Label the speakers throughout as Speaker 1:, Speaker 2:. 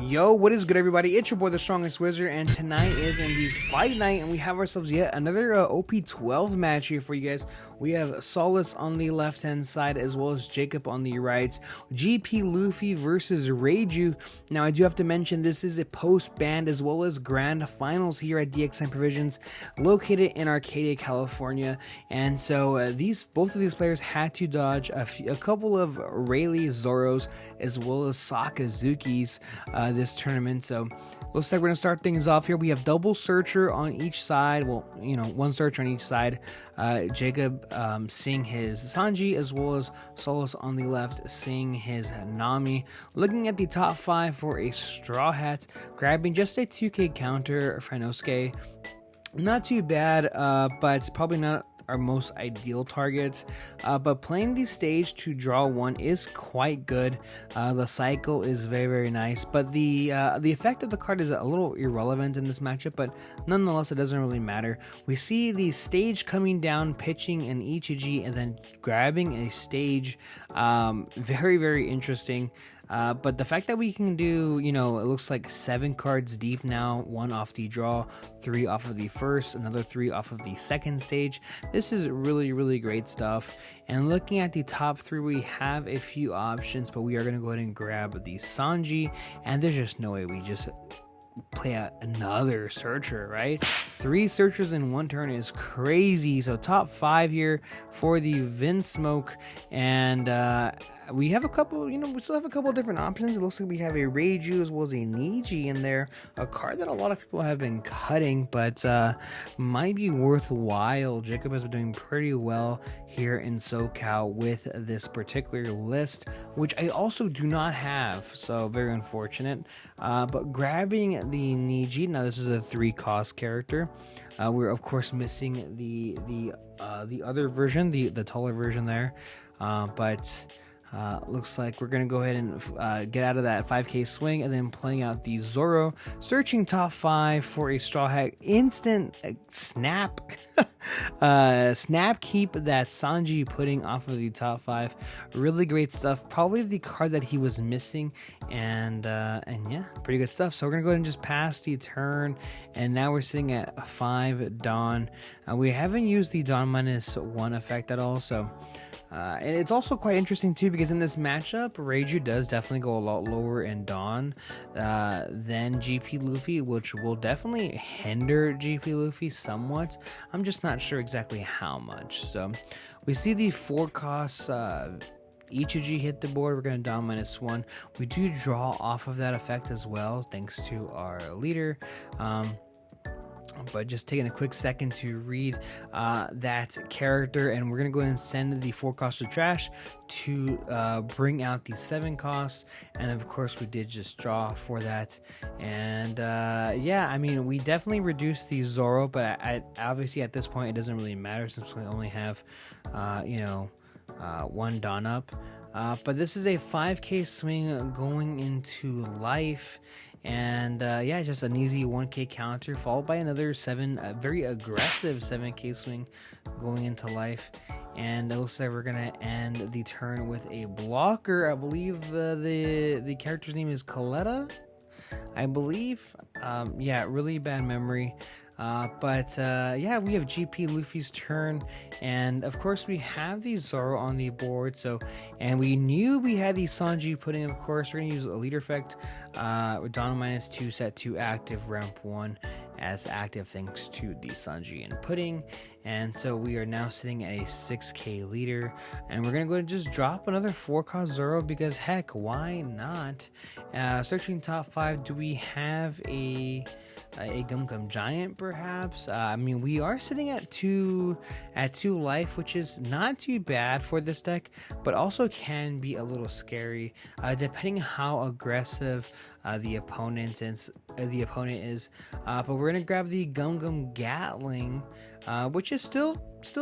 Speaker 1: Yo, what is good, everybody? It's your boy, the Strongest Wizard, and tonight is in the fight night, and we have ourselves yet another OP12 match here for you guys. We have Solace on the left-hand side, as well as Jacob on the right. GP Luffy versus Reiju. Now, I do have to mention this is a post-band as well as grand finals here at DXM Provisions, located in Arcadia, California. And so both of these players had to dodge a couple of Rayleigh Zoros as well as Sakazukis this tournament. So looks like we're gonna start things off here. We have double searcher on each side. Well, you know, one searcher on each side. Jacob seeing his Sanji, as well as Solace on the left seeing his Nami. Looking at the top 5 for a Straw Hat, grabbing just a 2k counter for Inosuke. Not too bad, but it's probably not our most ideal target, but playing the stage to draw one is quite good. The cycle is very nice, but the effect of the card is a little irrelevant in this matchup, but nonetheless it doesn't really matter. We see the stage coming down, pitching an Ichiji, and then grabbing a stage. Very interesting. But the fact that we can do, you know, it looks like 7 cards deep now, 1 off the draw, 3 off of the first, another 3 off of the second stage. This is really great stuff. And looking at the top 3, we have a few options, but we are going to go ahead and grab the Sanji, and there's just no way we just play out another searcher, right? 3 searchers in one turn is crazy. So top 5 here for the vinsmoke, and we have a couple, you know, we still have a couple different options. It looks like we have a Reiju as well as a Niji in there, a card that a lot of people have been cutting, but might be worthwhile. Jacob has been doing pretty well here in SoCal with this particular list, which I also do not have, so very unfortunate. But grabbing the Niji, now this is a 3-cost character. We're of course missing the other version, the taller version there, but looks like we're gonna go ahead and get out of that 5k swing, and then playing out the Zoro, searching top 5 for a Straw Hat, instant snap snap keep that Sanji putting off of the top 5. Really great stuff, probably the card that he was missing, and yeah, pretty good stuff. So we're gonna go ahead and just pass the turn, and now we're sitting at 5 Dawn. We haven't used the Dawn -1 effect at all, so and it's also quite interesting too, because in this matchup, Reiju does definitely go a lot lower in Dawn than GP Luffy, which will definitely hinder GP Luffy somewhat. I'm just not sure exactly how much. So we see the 4 costs Ichiji hit the board. We're going to Dawn -1. We do draw off of that effect as well, thanks to our leader. But just taking a quick second to read that character, and we're gonna go ahead and send the 4 cost to trash to bring out the 7 cost, and of course we did just draw for that. And yeah, I mean, we definitely reduced the Zoro, but I obviously at this point it doesn't really matter since we only have you know, 1 Dawn up. But this is a 5k swing going into life, and yeah, just an easy 1k counter followed by another 7, very aggressive 7k swing going into life. And it looks like we're gonna end the turn with a blocker. I believe the character's name is Coletta, I believe. Yeah, really bad memory. But yeah, we have GP Luffy's turn, and of course we have the Zoro on the board. So, and we knew we had the Sanji pudding. Of course, we're gonna use a leader effect. Dawn -2 set to active, ramp 1 as active thanks to the Sanji and pudding. And so we are now sitting at a 6k leader, and we're gonna go and just drop another 4-cost Zoro, because heck, why not? Searching top 5, do we have a Gum Gum Giant perhaps? I mean, we are sitting at 2 life, which is not too bad for this deck, but also can be a little scary depending how aggressive the opponent is. But we're gonna grab the Gum Gum Gatling, which is still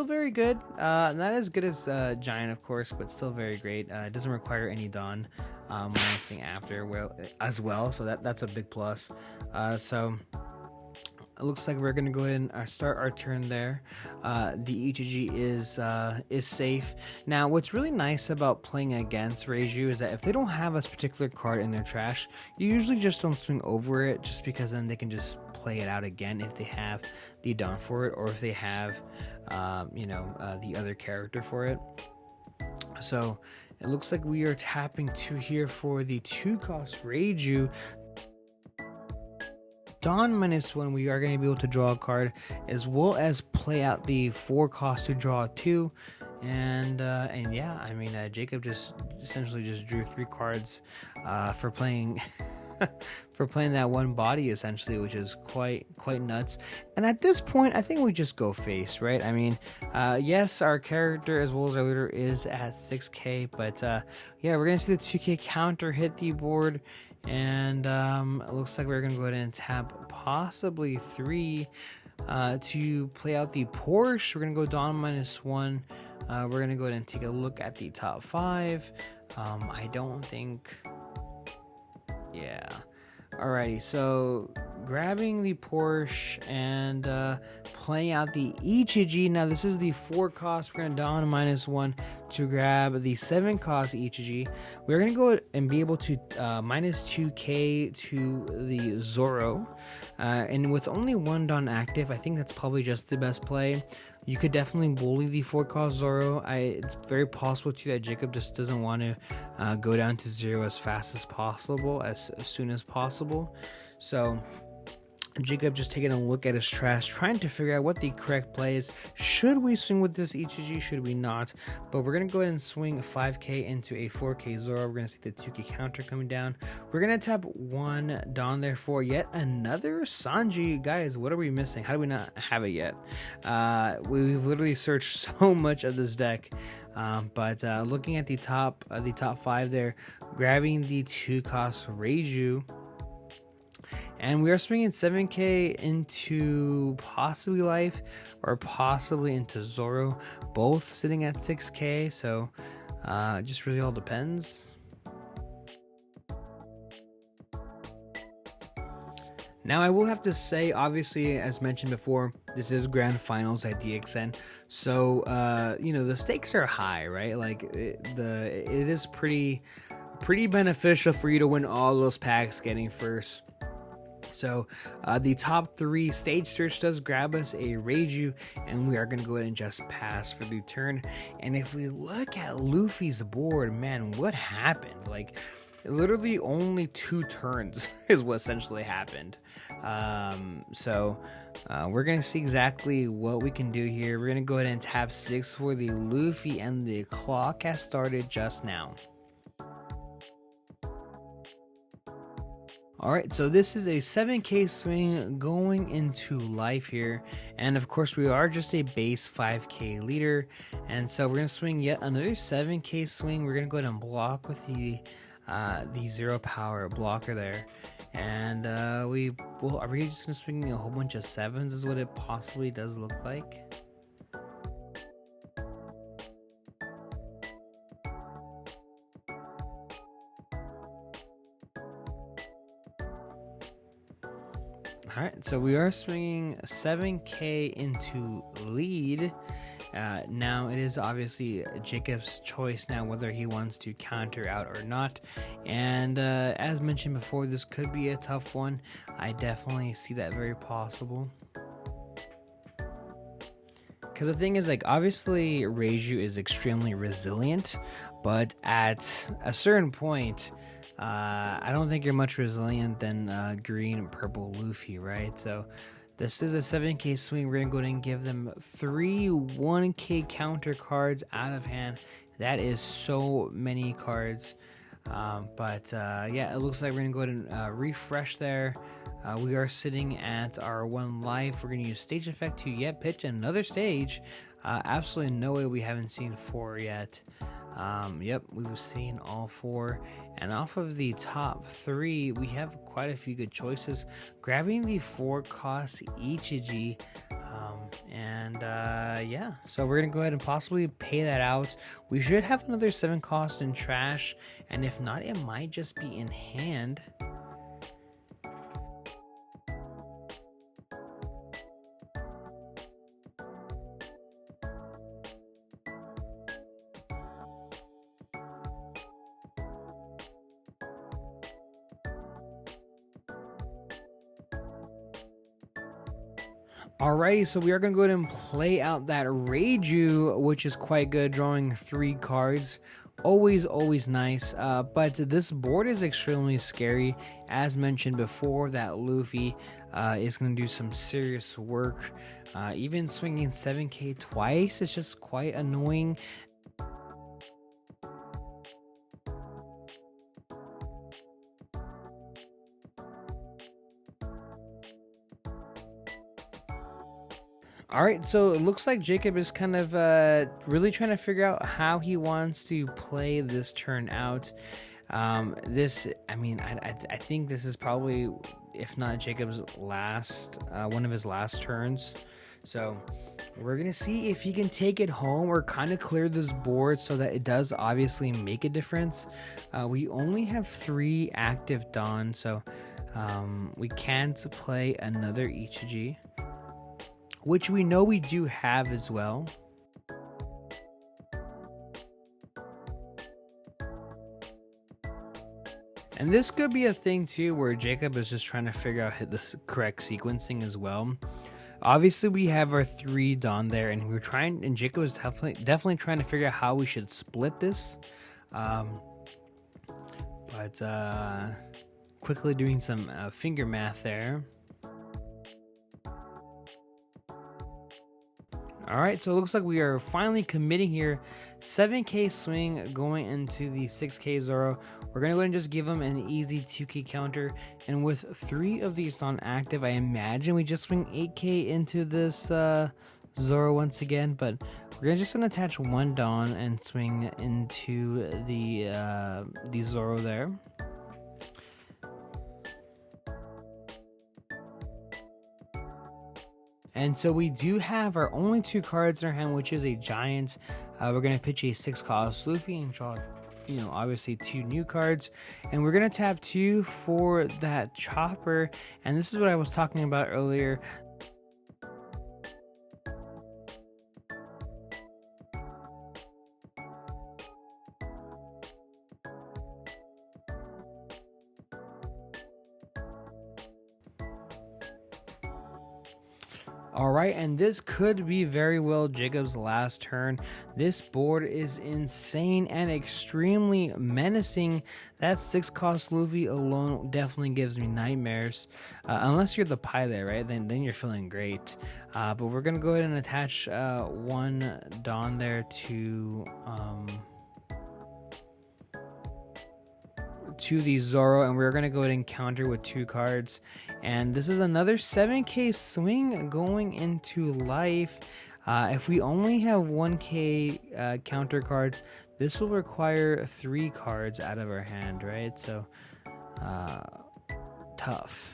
Speaker 1: very good. Not as good as Giant, of course, but still very great. It doesn't require any Dawn minusing after as well, so that's a big plus. So it looks like we're gonna go ahead and start our turn there. The Ichiji is safe. Now, what's really nice about playing against Reiju is that if they don't have a particular card in their trash, you usually just don't swing over it, just because then they can just play it out again if they have the Dawn for it, or if they have, the other character for it. So it looks like we are tapping 2 here for the 2-cost Reiju. Dawn -1, we are going to be able to draw a card, as well as play out the 4-cost to draw 2. And yeah, I mean, Jacob just essentially just drew 3 cards for playing for playing that one body, essentially, which is quite nuts. And at this point, I think we just go face, right? I mean, yes, our character as well as our leader is at 6k, but yeah, we're gonna see the 2k counter hit the board. And it looks like we're gonna go ahead and tap possibly 3 to play out the Porsche. We're gonna go Dawn -1. We're gonna go ahead and take a look at the top 5. I don't think, yeah. Alrighty, so grabbing the Porsche and playing out the Ichiji. Now this is the 4-cost. We're gonna Dawn -1 to grab the 7-cost Ichiji. We're gonna go and be able to -2k to the Zoro, and with only 1 Dawn active, I think that's probably just the best play. You could definitely bully the 4-cost Zoro. It's very possible too that Jacob just doesn't want to go down to 0 as fast as possible, as soon as possible. So Jacob just taking a look at his trash, trying to figure out what the correct play is. Should we swing with this Ichiji? Should we not? But we're going to go ahead and swing 5k into a 4k Zoro. We're going to see the 2k counter coming down. We're going to tap 1 Dawn there for yet another Sanji. Guys, what are we missing? How do we not have it yet? We've literally searched so much of this deck. But looking at the top 5 there, grabbing the 2-cost Reiju. And we are swinging 7k into possibly Life or possibly into Zoro, both sitting at 6k, so just really all depends. Now, I will have to say, obviously, as mentioned before, this is Grand Finals at DXN, so the stakes are high, right? Like it is pretty beneficial for you to win all those packs getting first. So the top 3 stage search does grab us a Reiju, and we are going to go ahead and just pass for the turn. And if we look at Luffy's board, man, what happened? Like, literally only 2 turns is what essentially happened. So we're going to see exactly what we can do here. We're going to go ahead and tap 6 for the Luffy, and the clock has started just now. Alright, so this is a 7k swing going into Life here, and of course we are just a base 5k leader, and so we're going to swing yet another 7k swing. We're going to go ahead and block with the 0 power blocker there, and are we just going to swing a whole bunch of 7s is what it possibly does look like. Alright, so we are swinging 7k into lead. Now it is obviously Jacob's choice now whether he wants to counter out or not. And as mentioned before, this could be a tough one. I definitely see that very possible. Because the thing is, like, obviously Reiju is extremely resilient, but at a certain point, I don't think you're much resilient than green and purple Luffy, right? So this is a 7k swing. We're gonna go ahead and give them 3 1k counter cards out of hand. That is so many cards. Yeah, it looks like we're gonna go ahead and refresh there. We are sitting at our 1 life. We're gonna use stage effect to yet pitch another stage. Absolutely no way we haven't seen 4 yet. Yep, we've seen all 4, and off of the top 3 we have quite a few good choices. Grabbing the 4-cost Ichiji, yeah, so we're gonna go ahead and possibly pay that out. We should have another 7-cost in trash, and if not, it might just be in hand. Alrighty, so we are going to go ahead and play out that Reiju, which is quite good, drawing 3 cards. Always nice, but this board is extremely scary. As mentioned before, that Luffy is going to do some serious work. Even swinging 7k twice is just quite annoying. Alright, so it looks like Jacob is kind of really trying to figure out how he wants to play this turn out. I think this is probably, if not Jacob's last, one of his last turns. So we're going to see if he can take it home or kind of clear this board so that it does obviously make a difference. We only have 3 active Dawn, so we can't play another Ichiji, which we know we do have as well. And this could be a thing too where Jacob is just trying to figure out the correct sequencing as well. Obviously we have our 3 Dawn there, and Jacob is definitely trying to figure out how we should split this. Quickly doing some finger math there. Alright, so it looks like we are finally committing here. 7k swing going into the 6k Zoro. We're going to go ahead and just give him an easy 2k counter. And with 3 of these on active, I imagine we just swing 8k into this Zoro once again. But we're just going to attach 1 Dawn and swing into the Zoro there. And so we do have our only 2 cards in our hand, which is a Giant. We're going to pitch a 6-cost Luffy and draw, obviously 2 new cards. And we're going to tap 2 for that Chopper. And this is what I was talking about earlier. Alright, and this could be very well Jacob's last turn. This board is insane and extremely menacing. That 6-cost Luffy alone definitely gives me nightmares. Unless you're the Pi there, right? Then you're feeling great. But we're going to go ahead and attach 1 Dawn there to the Zoro, and we're going to go ahead and counter with 2 cards. And this is another 7k swing going into life. If we only have 1k counter cards, this will require 3 cards out of our hand, right? So tough.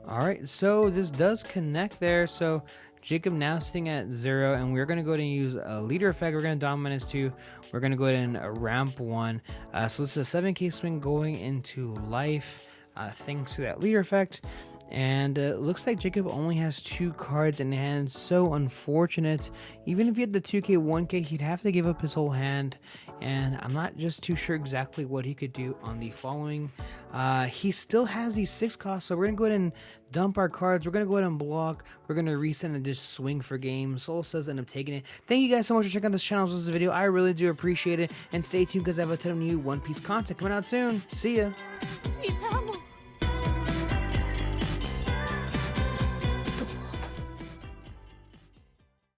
Speaker 1: Alright, so this does connect there. So Jacob now sitting at 0, and we're going to go ahead and use a leader effect. We're going to Dawn -2. We're going to go ahead and ramp 1. So this is a 7k swing going into life thanks to that leader effect. And it looks like Jacob only has 2 cards in hand. So unfortunate. Even if he had the 2k, 1k, he'd have to give up his whole hand. And I'm not just too sure exactly what he could do on the following. He still has these 6 costs, so we're going to go ahead and dump our cards. We're going to go ahead and block. We're going to reset and just swing for game. Soul says end up taking it. Thank you guys so much for checking out this channel. This was the video. I really do appreciate it. And stay tuned because I have a ton of new One Piece content coming out soon. See ya.